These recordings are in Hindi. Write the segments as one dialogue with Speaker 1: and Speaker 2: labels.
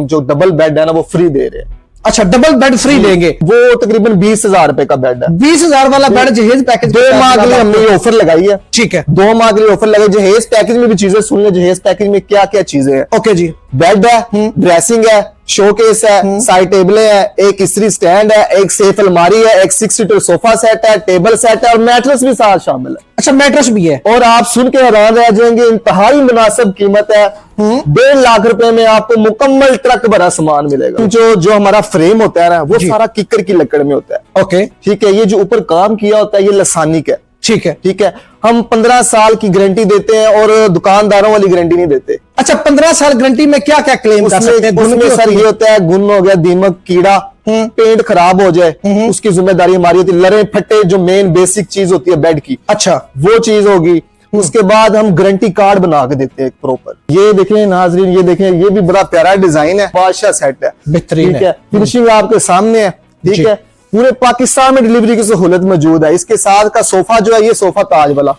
Speaker 1: जो डबल बेड है ना वो फ्री दे रहे हैं।
Speaker 2: अच्छा, डबल बेड फ्री देंगे।
Speaker 1: वो तकरीबन 20,000 रुपए का बेड है।
Speaker 2: 20,000 वाला बेड जहेज पैकेज
Speaker 1: 2 माह के लिए हमने ये ऑफर लगाई है।
Speaker 2: ठीक है,
Speaker 1: 2 माह के लिए ऑफर लगाई। जहेज पैकेज में भी चीजें सुन ले, जहेज पैकेज में क्या क्या चीजें हैं।
Speaker 2: ओके जी,
Speaker 1: बेड है, ड्रेसिंग है, शोकेस है, साइड टेबलें है, एक इस्त्री स्टैंड है, एक सेफ अलमारी है, एक 6 सीटर सोफा सेट है, टेबल सेट है और मैट्रेस भी साथ शामिल है।
Speaker 2: अच्छा, मैट्रेस भी है।
Speaker 1: और आप सुन के हैरान रह जाएंगे, इंतहाई मुनासिब कीमत है। 1.5 लाख रुपए में आपको मुकम्मल ट्रक भरा सामान मिलेगा। जो हमारा फ्रेम होता है ना वो सारा किकर की लकड़ में होता है।
Speaker 2: ओके,
Speaker 1: ठीक है। ये जो ऊपर काम किया होता है ये लसानिक है।
Speaker 2: ठीक है,
Speaker 1: ठीक है। हम 15 साल की गारंटी देते हैं और दुकानदारों वाली गारंटी नहीं देते।
Speaker 2: अच्छा, 15 साल गारंटी में क्या क्या क्लेम कर सकते हैं?
Speaker 1: उसमें सर ये होता है, गुन हो गया, दीमक, कीड़ा, पेंट खराब हो जाए उसकी जिम्मेदारी हमारी होती है। लरे फटे जो मेन बेसिक चीज होती है बेड की,
Speaker 2: अच्छा
Speaker 1: वो चीज होगी। उसके बाद हम गारंटी कार्ड बना के देते हैं प्रॉपर। ये देखें नाजरीन, ये देखें, ये भी बड़ा प्यारा डिजाइन है, बादशाह सेट है,
Speaker 2: बेहतरीन
Speaker 1: है। फिनिशिंग आपके सामने है। ठीक है। पूरे पाकिस्तान में डिलीवरी की सहूलत मौजूद है। इसके साथ का सोफा जो है ये सोफा ताज वाला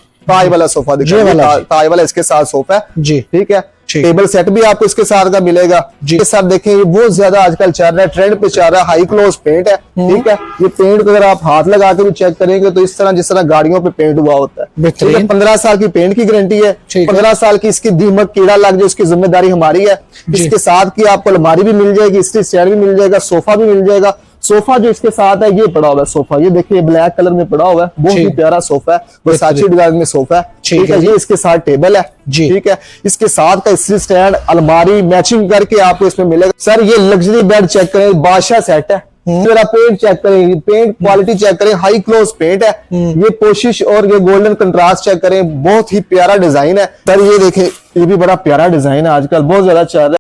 Speaker 1: सोफा दिखा, ताज वाला इसके साथ सोफा है जी। ठीक है। टेबल सेट भी आपको इसके साथ का मिलेगा जी। साथ देखें, ये बहुत ज्यादा आजकल चल रहा है, ट्रेंड पे चल रहा है, हाई क्लोज पेंट है। ठीक है। ये पेंट को अगर आप हाथ लगा के भी चेक करेंगे तो इस तरह जिस तरह गाड़ियों पे पेंट हुआ होता है। 15 साल की पेंट की गारंटी है। 15 साल की इसकी दीमक कीड़ा लग जाए उसकी जिम्मेदारी हमारी है। इसके साथ की आपको अलमारी भी मिल जाएगी, स्टील स्टैंड भी मिल जाएगा, सोफा भी मिल जाएगा। सोफा जो इसके साथ है ये पड़ा हुआ है सोफा, ये देखिए ब्लैक कलर में पड़ा हुआ है, बहुत ही प्यारा सोफा है, वर्साचे डिजाइन में सोफा है। ठीक है। ये इसके साथ टेबल है। ठीक है। इसके साथ का स्टील स्टैंड, अलमारी मैचिंग करके आपको इसमें मिलेगा। सर ये लग्जरी बेड चेक करें, बादशाह सेट है। मेरा पेंट चेक करें, पेंट क्वालिटी चेक करें, हाई क्लोज पेंट है। ये पोशिश और ये गोल्डन कंट्रास्ट चेक करें, बहुत ही प्यारा डिजाइन है। सर ये देखें, ये भी बड़ा प्यारा डिजाइन है, आजकल बहुत ज्यादा चल रहा है।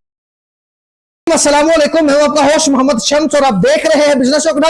Speaker 2: अस्सलामुअलैकुम, मैं आपका होस्ट मोहम्मद शम्स और आप देख रहे हैं बिजनेस टॉक।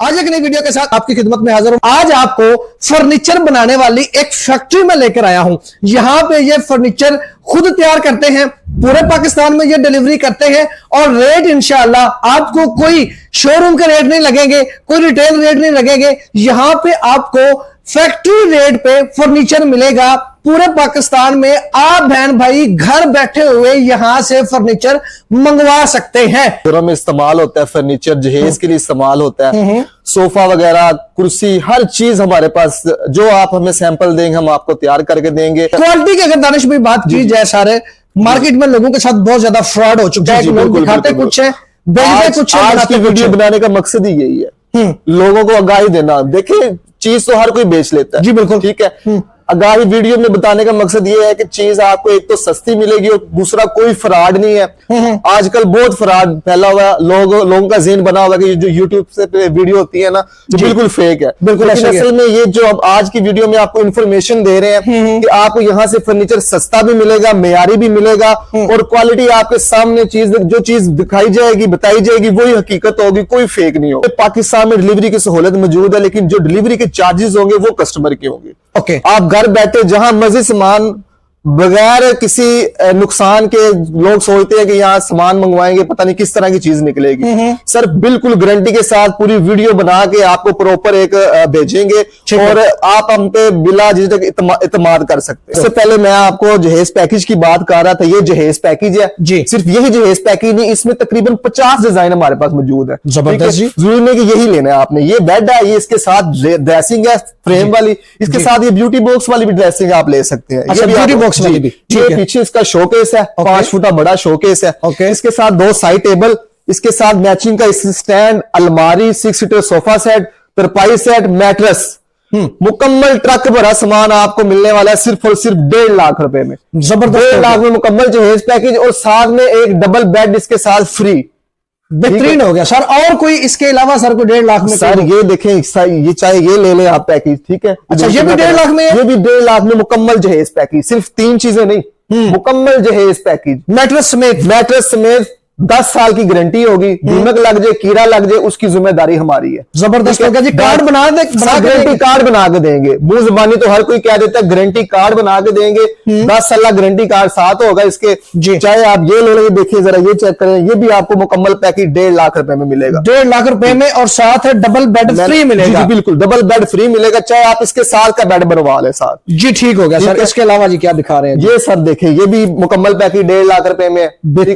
Speaker 2: आज एक नई वीडियो के साथ आपकी खिदमत में हाजिर हूं। आज आपको फर्नीचर बनाने वाली एक फैक्ट्री में लेकर आया हूं। यहाँ पे ये फर्नीचर खुद तैयार करते हैं, पूरे पाकिस्तान में ये डिलीवरी करते हैं और रेट इंशाल्लाह आपको कोई शोरूम के रेट नहीं लगेंगे, कोई रिटेल रेट नहीं लगेंगे। यहाँ पे आपको फैक्ट्री रेट पे फर्नीचर मिलेगा पूरे पाकिस्तान में। आप बहन भाई घर बैठे हुए यहां से फर्नीचर मंगवा सकते हैं।
Speaker 1: घरों में इस्तेमाल होता है फर्नीचर, जहेज के लिए इस्तेमाल होता है, सोफा वगैरह, कुर्सी, हर चीज हमारे पास। जो आप हमें सैंपल देंगे हम आपको तैयार करके देंगे।
Speaker 2: क्वालिटी की अगर दानिश भी बात की जाए, सारे मार्केट में लोगों के साथ बहुत ज्यादा फ्रॉड हो चुका है। लोग दिखाते कुछ है, बेचते कुछ है।
Speaker 1: आज की वीडियो बनाने का मकसद ही यही है, लोगों को आगाही देना। देखिए चीज तो हर कोई बेच लेता है जी, बिल्कुल ठीक है। आगाही वीडियो में बताने का मकसद ये है कि चीज आपको एक तो सस्ती मिलेगी और दूसरा कोई फ्रॉड नहीं है। आजकल बहुत फ्रॉड फैला हुआ है, लोगों का ज़हन बना हुआ है कि जो यूट्यूब से वीडियो होती है ना जो बिल्कुल फेक है। बिल्कुल असल में ये जो अब आज की वीडियो में आपको इन्फॉर्मेशन दे रहे हैं कि आपको यहाँ से फर्नीचर सस्ता भी मिलेगा, मेयारी भी मिलेगा और क्वालिटी आपके सामने चीज, जो चीज दिखाई जाएगी, बताई जाएगी, वही हकीकत होगी, कोई फेक नहीं होगा। पाकिस्तान में डिलीवरी की सहूलत मौजूद है, लेकिन जो डिलीवरी के चार्जेस होंगे वो कस्टमर के होंगे।
Speaker 2: ओके।
Speaker 1: आप घर बैठे जहां मर्जी सामान बगैर किसी नुकसान के, लोग सोचते हैं कि यहाँ सामान मंगवाएंगे पता नहीं किस तरह की चीज निकलेगी। सर बिल्कुल गारंटी के साथ पूरी वीडियो बना के आपको प्रॉपर एक भेजेंगे और आप हम पे बिला झिझक इत्माद कर सकते हैं। इससे पहले मैं आपको जहेज पैकेज की बात कर रहा था, ये जहेज पैकेज है जी। सिर्फ यही जहेज पैकेज नहीं, इसमें तकरीबन 50 डिजाइन हमारे पास मौजूद है।
Speaker 2: जबरदस्त जी।
Speaker 1: जरूरी नहीं कि यही लेना है आपने। ये बेड है, ये इसके साथ ड्रेसिंग है फ्रेम वाली, इसके साथ ये ब्यूटी बॉक्स वाली भी ड्रेसिंग आप ले सकते हैं।
Speaker 2: अच्छा, ब्यूटी बॉक्स वाली भी।
Speaker 1: ये पीछे इसका शोकेस है, 5 फुट बड़ा शोकेस है। इसके साथ 2 साइड टेबल, इसके साथ मैचिंग का स्टैंड, अलमारी, 6 सीटर सोफा सेट, तरपाई सेट, मैट्रेस, मुकम्मल ट्रक भरा सामान आपको मिलने वाला है सिर्फ और सिर्फ 1.5 लाख रुपए में। जबरदस्त। 1.5 लाख में मुकम्मल जहेज पैकेज और साथ में एक डबल बेड इसके साथ फ्री।
Speaker 2: बेहतरीन हो गया सर। और कोई इसके अलावा सर को 1.5 लाख में?
Speaker 1: सर ये देखें, ये चाहे ये ले लें आप पैकेज, ठीक है।
Speaker 2: अच्छा, ये भी 1.5 लाख में है?
Speaker 1: ये भी 1.5 लाख में मुकम्मल जहेज पैकेज, सिर्फ 3 चीजें नहीं, मुकम्मल जहेज पैकेज, मैट्रेस समेत 10 साल की गारंटी होगी। दीमक लग जाए, कीड़ा लग जाए, उसकी जिम्मेदारी हमारी है।
Speaker 2: जबरदस्त होगा जी। कार्ड बना दे,
Speaker 1: गारंटी कार्ड बना के देंगे। मुंह जुबानी तो हर कोई कह देता है, गारंटी कार्ड बना के देंगे। 10 साल गारंटी कार्ड साथ होगा इसके जी। चाहे आप ये ले, देखिए जरा ये चेक करें, ये भी आपको मुकम्मल पैकेज 1.5 लाख रुपए में मिलेगा।
Speaker 2: 1.5 लाख रुपए में और साथ है डबल बेड फ्री मिलेगा।
Speaker 1: जी बिल्कुल, डबल बेड फ्री मिलेगा, चाहे आप इसके साथ का बेड बनवा ले साथ जी। ठीक हो गया सर। इसके अलावा जी क्या दिखा रहे हैं? ये सर देखिए, ये भी मुकम्मल पैकेज 1.5 लाख रुपए में।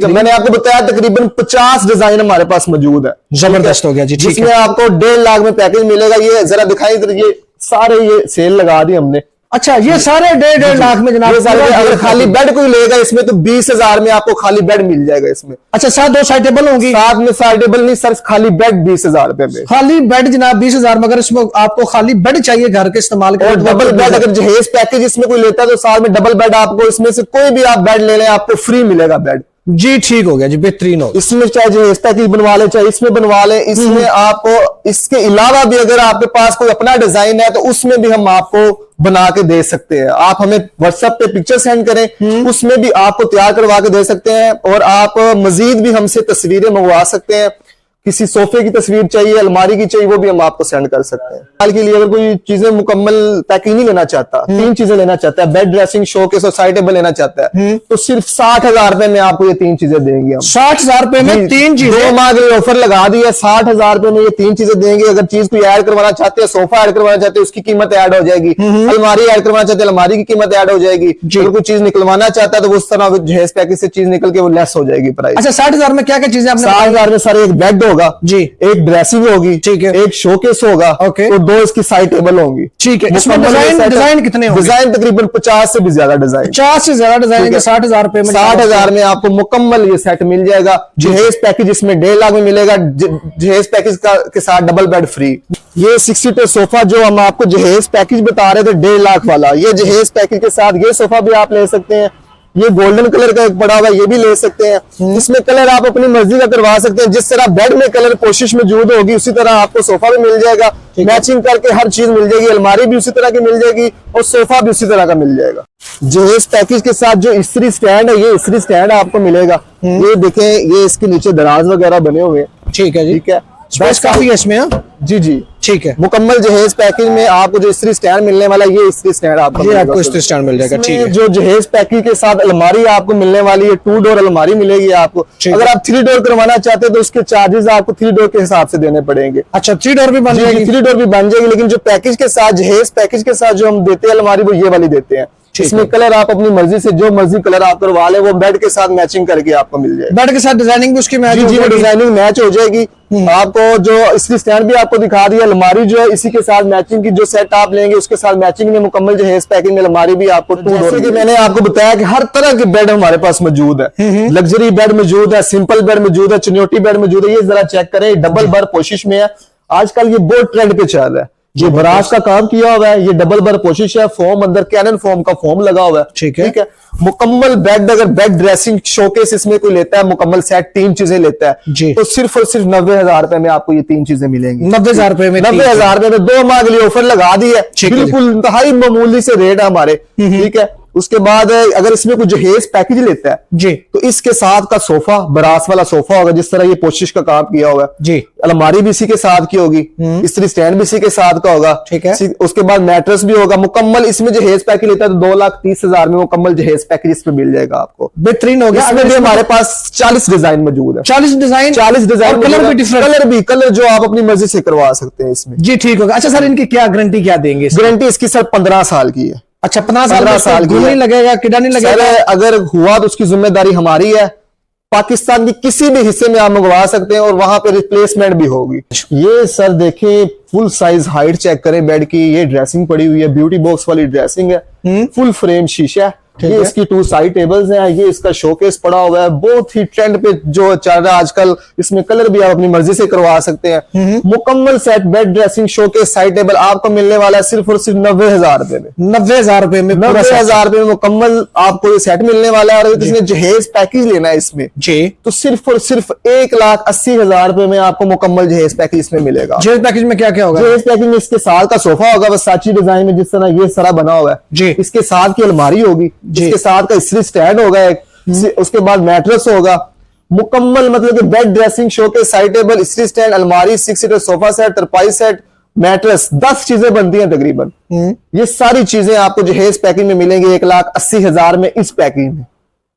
Speaker 1: मैंने आपको बताया तकरीबन 50 डिजाइन हमारे पास मौजूद है।
Speaker 2: जबरदस्त हो गया जी, ठीक
Speaker 1: जिसमें
Speaker 2: है।
Speaker 1: आपको 1.5 लाख में पैकेज मिलेगा। ये जरा दिखाई, ये सारे ये सेल लगा दी हमने।
Speaker 2: अच्छा, ये सारे 1.5 लाख में जनाब।
Speaker 1: ये सारे अगर खाली बेड कोई लेगा इसमें तो 20,000 में आपको खाली बेड मिल जाएगा इसमें।
Speaker 2: अच्छा, साथ 2 साइड टेबल होंगी?
Speaker 1: साथ में साइड टेबल नहीं सर, खाली बेड 20,000 रुपए में।
Speaker 2: खाली बेड जनाब 20,000 में। अगर इसमें आपको खाली बेड चाहिए घर के इस्तेमाल के
Speaker 1: और डबल बेड अगर जहेज पैकेज इसमें कोई लेता है तो साथ में डबल बेड आपको, इसमें से कोई भी आप बेड ले लें आपको फ्री मिलेगा बेड
Speaker 2: जी। ठीक हो गया जी, बेहतरीन हो।
Speaker 1: इसमें चाहे जहेज पैकेज बनवा ले चाहे इसमें बनवा ले। इसमें आपको इसके अलावा भी अगर आपके पास कोई अपना डिजाइन है तो उसमें भी हम आपको बना के दे सकते हैं। आप हमें व्हाट्सएप पे पिक्चर सेंड करें, उसमें भी आपको तैयार करवा के दे सकते हैं। और आप मजीद भी हमसे तस्वीरें मंगवा सकते हैं। किसी सोफे की तस्वीर चाहिए, अलमारी की चाहिए, वो भी हम आपको सेंड कर सकते हैं। हाल के लिए अगर कोई चीजें मुकम्मल पैकिंग नहीं लेना चाहता, 3 चीजें लेना चाहता है, बेड, ड्रेसिंग, शोकेस और साइड टेबल लेना चाहता है, तो सिर्फ 60,000 रुपए में आपको ये 3 चीजें देंगे हम।
Speaker 2: 60,000 रुपए में 3 चीजें?
Speaker 1: 2 माह के लिए ऑफर लगा दी है। 60,000 रुपए में ये 3 चीजें देंगे। अगर चीज कोई ऐड करवाना चाहते हैं, सोफा ऐड करवाना चाहते हैं, उसकी कीमत ऐड हो जाएगी। अलमारी ऐड करवाना चाहते हैं, अलमारी की कीमत ऐड हो जाएगी। अगर कोई चीज निकलवाना चाहता है तो उस तरह जहेज पैकेज से चीज निकल के वो लेस हो जाएगी प्राइस।
Speaker 2: अच्छा, 60,000 में क्या क्या चीजें आपने?
Speaker 1: 60,000 में सर एक बेड होगा
Speaker 2: जी,
Speaker 1: एक ड्रेसिंग होगी,
Speaker 2: ठीक है,
Speaker 1: एक शोकेस होगा,
Speaker 2: ओके,
Speaker 1: और 2 इसकी साइड टेबल होंगी।
Speaker 2: ठीक है। इसमें डिजाइन कितने होंगे?
Speaker 1: डिजाइन तकरीबन 50 से भी ज्यादा डिजाइन।
Speaker 2: 50 से ज्यादा डिजाइन। 60,000 रुपए में
Speaker 1: 60,000 में आपको मुकम्मल ये सेट मिल जाएगा। जहेज पैकेज इसमें 1.5 लाख में मिलेगा। जहेज पैकेज के साथ डबल बेड फ्री। ये 6 सीटर सोफा जो हम आपको जहेज पैकेज बता रहे थे 1.5 लाख वाला, ये जहेज पैकेज के साथ ये सोफा भी आप ले सकते हैं। ये गोल्डन कलर का एक पड़ा हुआ है, ये भी ले सकते हैं। इसमें कलर आप अपनी मर्जी का करवा सकते हैं। जिस तरह बेड में कलर कोशिश मौजूद होगी उसी तरह आपको सोफा भी मिल जाएगा। मैचिंग करके हर चीज मिल जाएगी। अलमारी भी उसी तरह की मिल जाएगी और सोफा भी उसी तरह का मिल जाएगा। जहेज पैकेज के साथ जो इस्त्री स्टैंड है, ये इस्त्री स्टैंड आपको मिलेगा। ये देखें, ये इसके नीचे दराज वगैरह बने हुए हैं।
Speaker 2: ठीक है जी,
Speaker 1: ठीक है।
Speaker 2: स्पेस काफी है इसमें।
Speaker 1: जी जी,
Speaker 2: ठीक है।
Speaker 1: मुकम्मल जहेज पैकेज में आपको जो इस्त्री स्टैंड मिलने वाला है, ये इस्त्री स्टैंड आपको
Speaker 2: इस्त्री स्टैंड मिल जाएगा। ठीक है।
Speaker 1: जो जहेज पैकेज के साथ अलमारी आपको मिलने वाली है, 2 डोर अलमारी मिलेगी आपको। अगर आप 3 डोर करवाना चाहते हैं तो उसके चार्जेस आपको 3 डोर के हिसाब से देने पड़ेंगे।
Speaker 2: अच्छा, 3 डोर भी बन जाएगी?
Speaker 1: 3 डोर भी बन जाएगी, लेकिन जो पैकेज के साथ जहेज पैकेज के साथ जो हम देते हैं अलमारी, वो ये वाली देते हैं। इसमें कलर आप अपनी मर्जी से जो मर्जी कलर आप करवा ले, वो बेड के साथ मैचिंग करके आपको मिल जाएगा।
Speaker 2: बेड के साथ डिजाइनिंग भी उसकी मैच हो जाएगी?
Speaker 1: डिजाइनिंग मैच हो जाएगी। आपको जो इसकी स्टैंड भी आपको दिखा दिया, अलमारी जो है इसी के साथ मैचिंग की जो सेट आप लेंगे उसके साथ मैचिंग में मुकम्मल जहेज पैकेज में अलमारी भी आपको 2 डोर की। मैंने आपको बताया कि हर तरह के बेड हमारे पास मौजूद है। लग्जरी बेड मौजूद है, सिंपल बेड मौजूद है, चुनौती बेड मौजूद है। ये जरा चेक करें, डबल बर कोशिश में है। आजकल ये बहुत ट्रेंड पे चल रहा है। ये बराज का काम किया हुआ है, ये डबल बर कोशिश है। फोम अंदर कैनन फोम का फोम लगा हुआ है।
Speaker 2: ठीक है।
Speaker 1: मुकम्मल बेड, अगर बेड, ड्रेसिंग, शोकेस इसमें कोई लेता है, मुकम्मल सेट 3 चीजें लेता है
Speaker 2: जी,
Speaker 1: तो सिर्फ और सिर्फ 90,000 रुपए में आपको ये 3 चीजें मिलेंगी।
Speaker 2: 90,000 रुपए में?
Speaker 1: 90,000 रुपए में 2 माह के लिए ऑफर लगा दी है। बिल्कुल इंतहाई मामूली से रेट है हमारे। ठीक है। उसके बाद अगर इसमें कुछ जहेज पैकेज लेता है
Speaker 2: जी,
Speaker 1: तो इसके साथ का सोफा बरास वाला सोफा होगा, जिस तरह ये पोशिश का काम किया होगा
Speaker 2: जी।
Speaker 1: अलमारी भी इसी के साथ की होगी, इस्त्री स्टैंड भी इसी के साथ का होगा।
Speaker 2: ठीक है।
Speaker 1: उसके बाद मैट्रेस भी होगा मुकम्मल। इसमें जहेज पैकेज लेता है तो 2,30,000 में मुकम्मल जहेज पैकेज इसमें मिल जाएगा आपको।
Speaker 2: बेहतरीन हो गया।
Speaker 1: इसमें भी हमारे पास 40 डिजाइन मौजूद है।
Speaker 2: 40 डिजाइन?
Speaker 1: 40 डिजाइन,
Speaker 2: कलर भी डिफरेंट?
Speaker 1: कलर जो आप अपनी मर्जी से करवा सकते हैं इसमें।
Speaker 2: जी, ठीक होगा। अच्छा सर, इनकी क्या गारंटी क्या देंगे?
Speaker 1: गारंटी इसकी सर 15 साल की है।
Speaker 2: अच्छा, 15 साल की नहीं लगेगा, कीड़ा नहीं लगेगा?
Speaker 1: अगर हुआ तो उसकी जिम्मेदारी हमारी है। पाकिस्तान के किसी भी हिस्से में आप मंगवा सकते हैं और वहां पे रिप्लेसमेंट भी होगी। ये सर देखें, फुल साइज हाइट चेक करें बेड की। ये ड्रेसिंग पड़ी हुई है, ब्यूटी बॉक्स वाली ड्रेसिंग है, फुल फ्रेम शीशा है। ये इसकी 2 साइड टेबल्स हैं। ये इसका शोकेस पड़ा हुआ है, बहुत ही ट्रेंड पे जो चल रहा है आजकल। इसमें कलर भी आप अपनी मर्जी से करवा सकते हैं। मुकम्मल set bed, dressing, showcase, side table आपको मिलने वाला है सिर्फ और सिर्फ 90,000 रुपए में।
Speaker 2: 90,000 रुपए में?
Speaker 1: 90,000 रुपए में मुकम्मल आपको ये सेट मिलने वाला है। और इसमें जहेज पैकेज लेना है इसमें
Speaker 2: जी,
Speaker 1: तो सिर्फ और सिर्फ 1,80,000 रुपए में आपको मुकम्मल जहेज पैकेज इसमें मिलेगा।
Speaker 2: जहेज पैकेज में क्या क्या होगा?
Speaker 1: जहेज पैकेज में इसके साथ का सोफा होगा, वर्साची डिजाइन में, जिस तरह ये सारा बना हुआ है
Speaker 2: जी।
Speaker 1: इसके साथ की अलमारी होगी, इसके साथ का इस्त्री स्टैंड होगा एक, उसके बाद मैट्रेस होगा मुकम्मल, मतलब कि bed, dressing, showcase, side table, इस्त्री स्टैंड, अलमारी, 6 सीटर सोफा सेट, तरपाई सेट, मैट्रेस, 10 चीजें बनती हैं तकरीबन। ये सारी चीजें आपको जहेज पैकेज में मिलेंगी 1,80,000 में इस पैकेज में।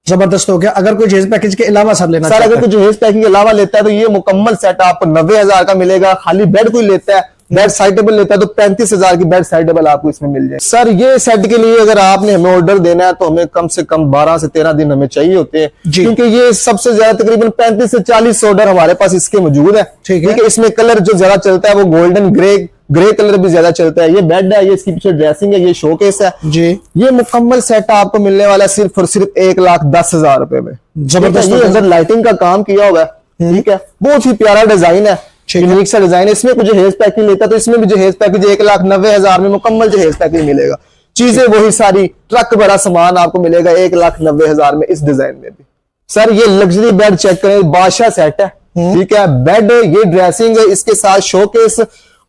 Speaker 2: जबरदस्त हो गया। अगर कोई जहेज पैकेज के अलावा सब लेना
Speaker 1: सर, अगर कोई जहेज पैकेज के अलावा लेता है तो ये मुकम्मल सेट आपको 90,000 का मिलेगा। खाली बेड कोई लेता है बेड साइड टेबल लेता है तो 35,000 की बेड साइड टेबल आपको इसमें मिल जाए। सर ये सेट के लिए अगर आपने हमें ऑर्डर देना है तो हमें कम से कम 12 से 13 दिन हमें चाहिए होते हैं, क्योंकि ये सबसे ज्यादा तकरीबन 35 से 40 ऑर्डर हमारे पास इसके मौजूद है। ठीक है, इसमें कलर जो ज्यादा चलता है वो गोल्डन ग्रे कलर भी ज्यादा चलता है। ये बेड है, ये इसकी पीछे ड्रेसिंग है, ये शोकेस है जी। ये मुकम्मल सेट आपको मिलने वाला है सिर्फ और सिर्फ 1,10,000 रुपए में। जबरदस्त, ये अंदर लाइटिंग का काम किया हुआ है। ठीक है, बहुत ही प्यारा डिजाइन है, यूनिक सा डिजाइन है। इसमें कुछ जहेज पैकेज लेता है तो इसमें भी जहेज पैकेज 1,90,000 में मुकम्मल जहेज पैकेज मिलेगा। चीजें वही सारी, ट्रक भरा सामान आपको मिलेगा 1,90,000 में इस डिजाइन में भी। सर ये लग्जरी बेड चेक करें, बादशाह सेट है। ठीक है, बेड, ये ड्रेसिंग है, इसके साथ शोकेस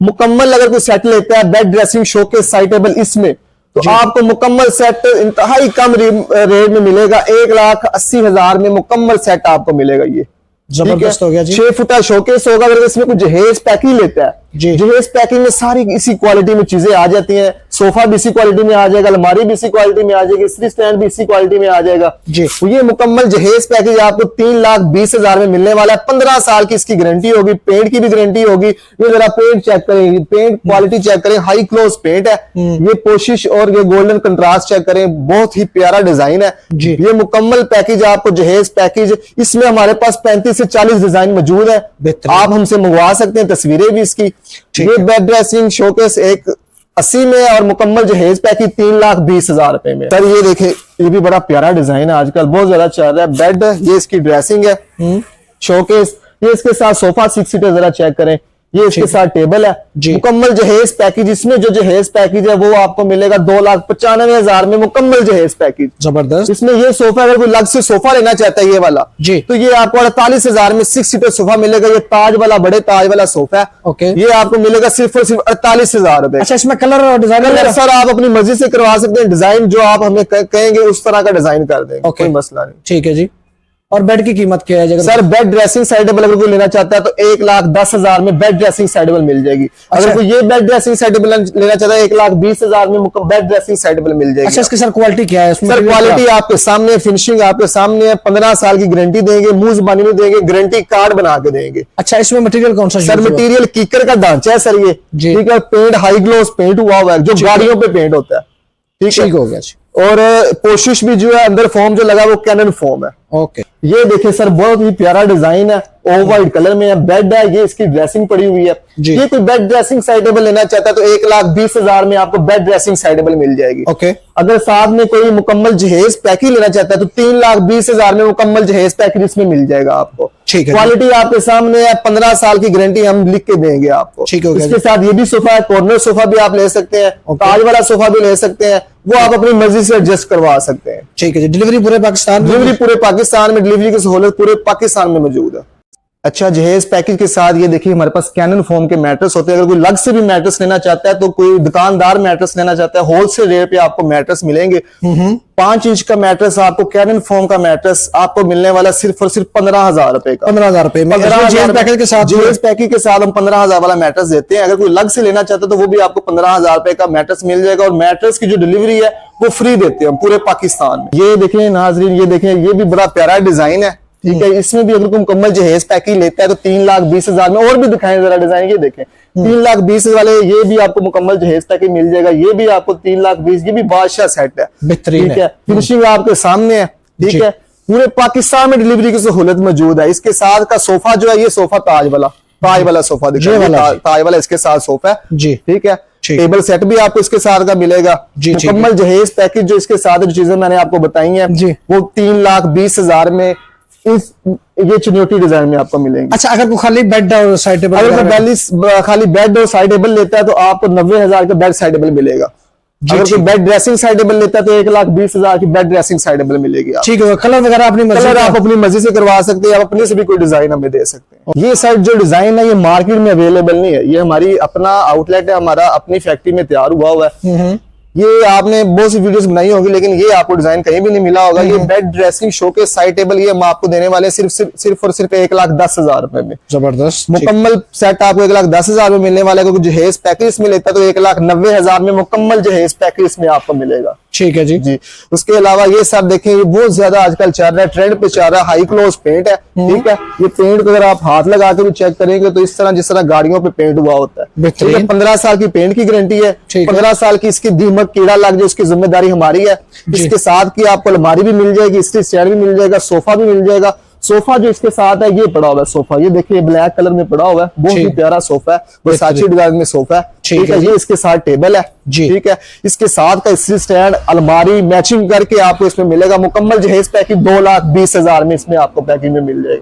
Speaker 1: मुकम्मल। अगर कोई सेट लेता है bed dressing showcase side table इसमें, तो आपको मुकम्मल सेट इंतहाई कम रेट में मिलेगा। 1,80,000 में मुकम्मल सेट आपको मिलेगा। ये जबरदस्त हो गया जी। 6 फुटा शोकेस होगा। अगर इसमें कुछ जहेज पैकिंग लेता है, जहेज पैकिंग में सारी इसी क्वालिटी में चीजें आ जाती हैं। सोफा भी इसी क्वालिटी में आ जाएगा, अलमारी भी इसी क्वालिटी में आ जाएगी, इस्त्री स्टैंड भी इसी क्वालिटी में आ जाएगा जी। तो ये मुकम्मल जहेज पैकेज आपको 3,20,000 में मिलने वाला है। 15 साल की इसकी गारंटी होगी, पेंट की भी गारंटी होगी। ये जरा पेंट चेक करें, पेंट क्वालिटी चेक करें, हाई क्लोज पेंट है। ये पोशिश और ये गोल्डन कंट्रास्ट चेक करें, बहुत ही प्यारा डिजाइन है जी। ये मुकम्मल पैकेज आपको जहेज पैकेज, इसमें हमारे पास 35 से 40 डिजाइन मौजूद है। आप हमसे मंगवा सकते हैं, तस्वीरें भी इसकी। ये बेड ड्रेसिंग शोकेस 1,80 में और मुकम्मल जहेज पैकेज 3,20,000 रुपए में। सर ये देखें, ये भी बड़ा प्यारा डिजाइन है, आजकल बहुत ज्यादा चल रहा है। बेड, ये इसकी ड्रेसिंग है, शोकेस, ये इसके साथ सोफा 6 सीटर जरा चेक करें, ये इसके साथ टेबल है। मुकम्मल जहेज पैकेज, इसमें जो जहेज पैकेज है वो आपको मिलेगा 2,95,000 में मुकम्मल जहेज पैकेज। जबरदस्त। इसमें ये सोफा, अगर कोई अलग से सोफा लेना चाहता है ये वाला जी, तो ये आपको 48,000 में 6 सीटर सोफा मिलेगा। ये ताज वाला, बड़े ताज वाला सोफा है। ओके, ये आपको मिलेगा सिर्फ और सिर्फ 48,000 रुपए। अच्छा, इसमें कलर और डिजाइन सर आप अपनी मर्जी से करवा सकते हैं। डिजाइन जो आप हमें कहेंगे उस तरह का डिजाइन कर देंगे, कोई मसला नहीं। ठीक है जी। और बेड की कीमत क्या है? Sir bed dressing side table अगर कोई लेना चाहता है तो 1,10,000 में बेड ड्रेसिंग साइड टेबल मिल जाएगी। अगर कोई ये बेड ड्रेसिंग साइड टेबल लेना चाहता है 1,20,000 में बेड ड्रेसिंग साइड टेबल मिल जाएगी। अच्छा, इसकी सर क्वालिटी क्या है? सर क्वालिटी आपके सामने, फिनिशिंग आपके सामने है। 15 साल की गारंटी देंगे, मुंह ज़बानी में देंगे, गारंटी कार्ड बना के देंगे। अच्छा, इसमें मटेरियल कौन सा? सर मटेरियल कीकर का ढांचा है सर ये। ठीक है, पेंट हाई ग्लोस पेंट हुआ हुआ है, जो गाड़ियों पे पेंट होता है। ठीक हो गया। और पोशिश भी जो है अंदर फोम जो लगा वो कैनन फोम है। ओके, ये देखिए सर, बहुत ही प्यारा डिजाइन है, ऑफ व्हाइट कलर में है। बेड है, ये इसकी ड्रेसिंग पड़ी हुई है। ये कोई बेड ड्रेसिंग साइड टेबल लेना चाहता है तो 1,20,000 में आपको बेड ड्रेसिंग साइड टेबल मिल जाएगी। ओके, अगर साथ में कोई मुकम्मल जहेज पैकेज लेना चाहता है तो 3,20,000 में मुकम्मल जहेज पैकेज इसमें मिल जाएगा आपको। ठीक है, क्वालिटी आपके सामने है, 15 साल की गारंटी हम लिख के देंगे आपको। ठीक है, इसके साथ ये भी सोफा है, कॉर्नर सोफा भी आप ले सकते हैं, ताज वाला सोफा भी ले सकते हैं, वो आप अपनी मर्जी से एडजस्ट करवा सकते हैं। ठीक है जी। डिलीवरी पूरे पाकिस्तान में? डिलीवरी पूरे पाकिस्तान में, डिलीवरी की सहूलत पूरे पाकिस्तान में मौजूद है। अच्छा, जहेज पैकेज के साथ ये देखिए हमारे पास कैनन फोम के मैट्रेस होते हैं। अगर कोई अलग से भी मैट्रेस लेना चाहता है तो कोई दुकानदार मैट्रेस लेना चाहता है, होलसेल रेट पे आपको मैट्रेस मिलेंगे। 5 इंच का मैट्रेस आपको, कैनन फोम का मैट्रेस आपको मिलने वाला सिर्फ और सिर्फ 15,000 रुपए का। 15,000 रुपए में जहेज पैकेज के साथ, जहेज पैकेज के साथ हम 15,000 वाला मैट्रेस देते हैं। अगर कोई अलग से लेना चाहता है तो वो भी आपको 15,000 रुपए का मैट्रेस मिल जाएगा। और मैट्रेस की जो डिलीवरी है वो फ्री देते हैं हम पूरे पाकिस्तान में। ये देखें नाजरीन, ये देखें, ये भी बड़ा प्यारा डिजाइन है। ठीक है, इसमें भी अगर कोई मुकम्मल जहेज पैकेज लेता है तो 3,20,000 में। और भी दिखाएं जरा डिजाइन, ये देखें 3,20,000 वाले, ये भी आपको मुकम्मल जहेज पैकेज मिल जाएगा। ये भी आपको 3,20,000, ये भी बादशाह सेट है, बेहतरीन है। फिनिशिंग आपके सामने है। ठीक है, पूरे पाकिस्तान में डिलीवरी की सहूलत मौजूद है। इसके साथ का सोफा जो है, ये सोफा ताज वाला सोफा दिखाई, ताज वाला इसके साथ सोफा है जी। ठीक है, टेबल सेट भी आपको इसके साथ का मिलेगा। मुकम्मल जहेज पैकेज जो इसके साथ जो चीजें मैंने आपको बताई हैं वो 3,20,000 में ये चुनौती डिजाइन में आपको मिलेंगे। अच्छा, अगर कोई खाली बेड और साइड टेबल, अगर खाली बेड और साइड टेबल लेता है तो आपको 90,000 का बेड साइड टेबल मिलेगा। अगर कोई बेड ड्रेसिंग साइड टेबल लेता है तो 1,20,000 की बेड ड्रेसिंग साइड टेबल मिलेगी। ठीक है, कलर वगैरह अपनी मर्जी, कलर आप अपनी मर्जी से करवा सकते हैं, आप अपने से भी कोई डिजाइन हमें दे सकते हैं। ये साइड जो डिजाइन है ये मार्केट में अवेलेबल नहीं है, ये हमारी अपना आउटलेट है, हमारा अपनी फैक्ट्री में तैयार हुआ है। ये आपने बहुत सी वीडियोस बनाई होगी लेकिन ये आपको डिजाइन कहीं भी नहीं मिला होगा। ये bed dressing showcase side table ये हम आपको देने वाले सिर्फ और सिर्फ 1,10,000 रुपए में। जबरदस्त, मुकम्मल सेट आपको 1,10,000 में मिलने वाला है। जहेज पैकेज में लेता है तो 1,90,000 में मुकम्मल जहेज पैकेज में आपको मिलेगा।
Speaker 2: ठीक है जी।
Speaker 1: जी उसके अलावा ये सब देखें, ये बहुत ज्यादा आजकल चल रहा है, ट्रेंड पे चल रहा है, हाई क्लोज पेंट है। ठीक है, ये पेंट को अगर आप हाथ लगा के भी चेक करेंगे तो इस तरह जिस तरह गाड़ियों पे पेंट हुआ होता है। ठीक है, 15 साल की पेंट की गारंटी है। 15 साल की इसकी दीमक कीड़ा लग जाए उसकी जिम्मेदारी हमारी है। इसके साथ की आपको अलमारी भी मिल जाएगी, स्टील स्टैंड भी मिल जाएगा, सोफा भी मिल जाएगा। सोफा जो इसके साथ है ये पड़ा हुआ है सोफा, ये देखिए ब्लैक कलर में पड़ा हुआ है, बहुत ही प्यारा सोफा है, वर्साचे डिजाइन में सोफा है। ठीक है, ये इसके साथ टेबल है। ठीक है, इसके साथ का स्टील स्टैंड अलमारी मैचिंग करके आपको इसमें मिलेगा। मुकम्मल जहेज पैकेज 2,20,000 में इसमें आपको पैकेज में मिल जाएगा।